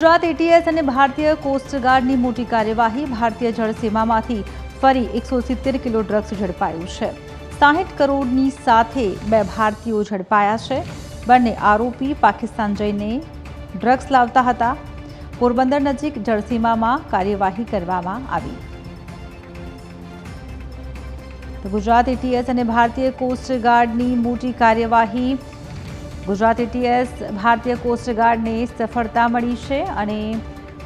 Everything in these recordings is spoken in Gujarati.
ગુજરાત એટીએસ અને ભારતીય કોસ્ટગાર્ડની મોટી કાર્યવાહી। ભારતીય જળસીમામાંથી ફરી 170 કિલો ડ્રગ્સ ઝડપાયું છે। 60 કરોડની સાથે બે ભારતીયો ઝડપાયા છે। બંને આરોપી પાકિસ્તાન જઈને ડ્રગ્સ લાવતા હતા। પોરબંદર નજીક જળસીમામાં કાર્યવાહી કરવામાં આવી। તો ગુજરાત એટીએસ અને ભારતીય કોસ્ટગાર્ડની મોટી કાર્યવાહી। ગુજરાત એટીએસ ભારતીય કોસ્ટગાર્ડને સફળતા મળી છે અને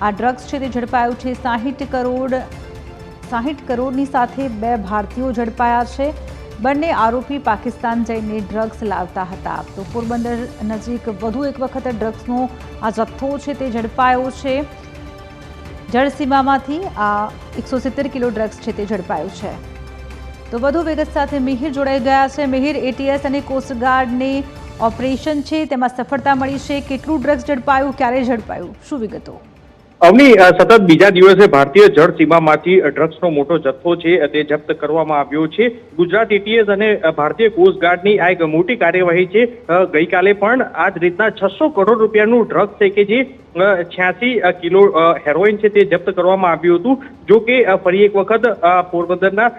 આ ડ્રગ્સ છે તે ઝડપાયું છે। 60 કરોડની સાથે બે ભારતીયો ઝડપાયા છે। બંને આરોપી પાકિસ્તાન જઈને ડ્રગ્સ લાવતા હતા। તો પોરબંદર નજીક વધુ એક વખત ડ્રગ્સનો આ જથ્થો છે તે ઝડપાયો છે। જળસીમામાંથી આ 170 કિલો ડ્રગ્સ છે તે ઝડપાયું છે। તો વધુ વિગત સાથે મિહિર જોડાઈ ગયા છે। મિહિર, એટીએસ અને કોસ્ટગાર્ડને ઓપરેશન છે તેમાં સફળતા મળી છે। કેટલું ડ્રગ્સ ઝડપાયું, ક્યારે ઝડપાયું, શું વિગતો? અવની સતત બીજા દિવસે ભારતીય જળ સીમામાંથી ડ્રગ્સનો મોટો જથ્થો છે તે જપ્ત કરવામાં આવ્યો છે। ગુજરાત એટીએસ અને ભારતીય કોસ્ટગાર્ડની આ એક મોટી કાર્યવાહી છે। ગઈકાલે પણ આ જ રીતના 600 કરોડ રૂપિયાનું ડ્રગ્સ છે કે જે 86 કિલો હેરોઇન છે તે જપ્ત કરવામાં આવ્યું હતું। જો કે ફરી એક વખત પોરબંદરના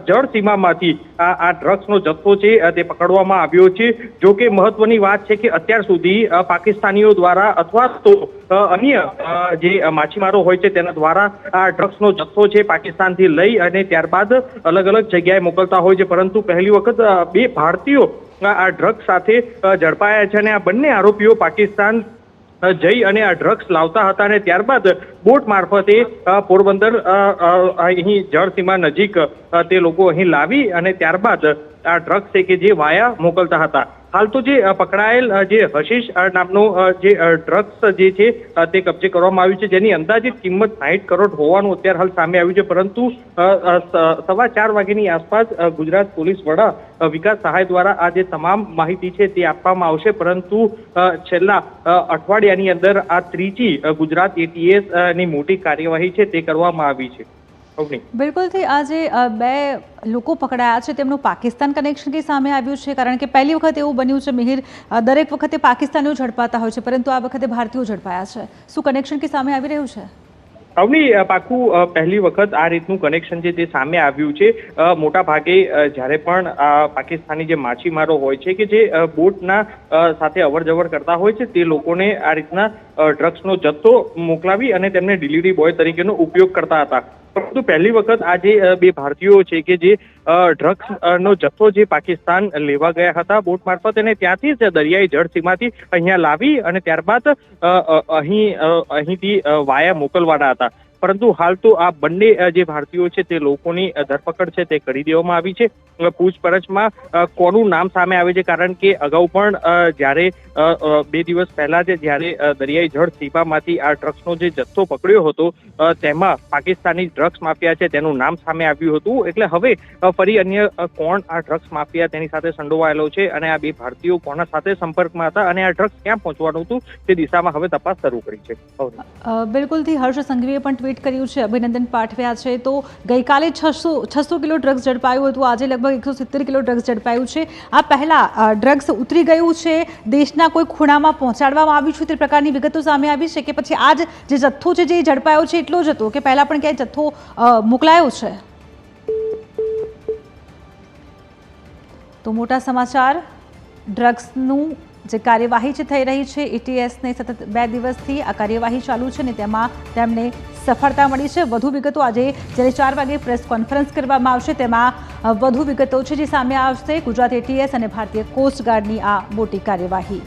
જળ સીમામાંથી આ ડ્રગ્સનો જથ્થો છે તે પકડવામાં આવ્યો છે। જો કે મહત્વની વાત છે કે અત્યાર સુધી પાકિસ્તાનીઓ દ્વારા અથવા તો અન્ય જે માછીમારો હોય છે તેના દ્વારા આ ડ્રગ્સનો જથ્થો છે પાકિસ્તાનથી લઈ અને ત્યારબાદ અલગ અલગ જગ્યાએ મોકલતા હોય છે, પરંતુ પહેલી વખત બે ભારતીયો આ ડ્રગ્સ સાથે ઝડપાયા છે અને આ બંને આરોપીઓ પાકિસ્તાન જઈ અને આ ડ્રગ્સ લાવતા હતા અને ત્યારબાદ બોટ મારફતે પોરબંદર અહીં જળસીમા નજીક તે લોકો અહીં લાવી અને ત્યારબાદ આ ડ્રગ્સ છે કે જે વાયા મોકલતા હતા। હાલ તો જે પકડાયેલ જે હશીશ નામનો જે ડ્રગ્સ જે છે તે કબજે કરવામાં આવ્યું છે, જેની અંદાજિત કિંમત 60 કરોડ હોવાનું અત્યારે હાલ સામે આવ્યું છે। પરંતુ 4:15 વાગ્યાની આસપાસ ગુજરાત પોલીસ વડા વિકાસ સહાય દ્વારા આ જે તમામ માહિતી છે તે આપવામાં આવશે, પરંતુ છેલ્લા અઠવાડિયાની અંદર આ ત્રીજી ગુજરાત એટીએસ ની મોટી કાર્યવાહી છે તે કરવામાં આવી છે। બિલકુલથી આજે બે લોકો પકડાયા છે તેમનું પાકિસ્તાન કનેક્શન કે સામે આવ્યું છે? કારણ કે પહેલી વખત એવું બન્યું છે મિહિર, દરેક વખતે પાકિસ્તાનીઓ ઝડપાતા હોય છે પરંતુ આ વખતે ભારતીયો ઝડપાયા છે। શું કનેક્શન કે સામે આવી રહ્યું છે? અવની પાકું પહેલી વખત આ રીતનું કનેક્શન છે તે સામે આવ્યું છે। મોટા ભાગે જ્યારે પણ પાકિસ્તાની જે માછીમારો હોય છે કે જે બોટના સાથે અવર જવર કરતા હોય છે તે લોકોને આ રીતના ડ્રગ્સનો જથ્થો મોકલાવી અને તેમને ડિલિવરી બોય તરીકેનો ઉપયોગ કરતા હતા, પરંતુ પહેલી વખત આજે બે ભારતીયો છે કે જે ડ્રગ્સનો જથ્થો જે પાકિસ્તાન લેવા ગયા હતા બોટ મારફત અને ત્યાંથી જ દરિયાઈ જળસીમાથી અહીંયા લાવી અને ત્યારબાદ અહીંથી વાયા મોકલવાના હતા। પરંતુ હાલ તો આ બંને જે ભારતીયો છે તે લોકોની ધરપકડ છે તે કરી દેવામાં આવી છે। પૂછપરછમાં કોનું નામ સામે આવે છે, કારણ કે અગાઉ પણ જ્યારે 2 દિવસ પહેલા જ્યારે દરિયાઈ જળ સીમામાંથી આ ડ્રગ્સનો જે જથ્થો પકડ્યો હતો તેમાં પાકિસ્તાની ડ્રગ્સ માફિયા છે તેનું નામ સામે આવ્યું હતું। એટલે હવે ફરી અન્ય કોણ આ ડ્રગ્સ માફિયા તેની સાથે સંડોવાયેલો છે અને આ બે ભારતીયો કોના સાથે સંપર્કમાં હતા અને આ ડ્રગ્સ ક્યાં પહોંચવાનું હતું તે દિશામાં હવે તપાસ શરૂ કરી છે। બિલકુલથી હર્ષ સંઘવીએ પણ ટ્વીટ કર્યું છે, અભિનંદન પાઠવ્યા છે। તો ગઈકાલે 600 કિલો ડ્રગ્સ ઝડપાયું હતું, આજે લગભગ 170 કિલો ડ્રગ્સ ઝડપાયું છે। આ પહેલા ડ્રગ્સ ઉતરી ગયું છે, દેશના કોઈ ખૂણામાં પહોંચાડવામાં આવ્યું છે તે પ્રકારની વિગતો સામે આવી છે કે પછી આજ જે જથ્થો છે જે ઝડપાયો છે એટલો જ હતો કે પહેલા પણ ક્યાંય જથ્થો મોકલાયો છે? તો મોટા સમાચાર, ડ્રગ્સનું જે કાર્યવાહી છે થઈ રહી છે, એટીએસને સતત 2 દિવસથી આ કાર્યવાહી ચાલુ છે અને તેમાં તેમને સફળતા મળી છે। વધુ વિગતો આજે જ્યારે 4 વાગે પ્રેસ કોન્ફરન્સ કરવામાં આવશે તેમાં વધુ વિગતો છે જે સામે આવશે। ગુજરાત એટીએસ અને ભારતીય કોસ્ટગાર્ડની આ મોટી કાર્યવાહી।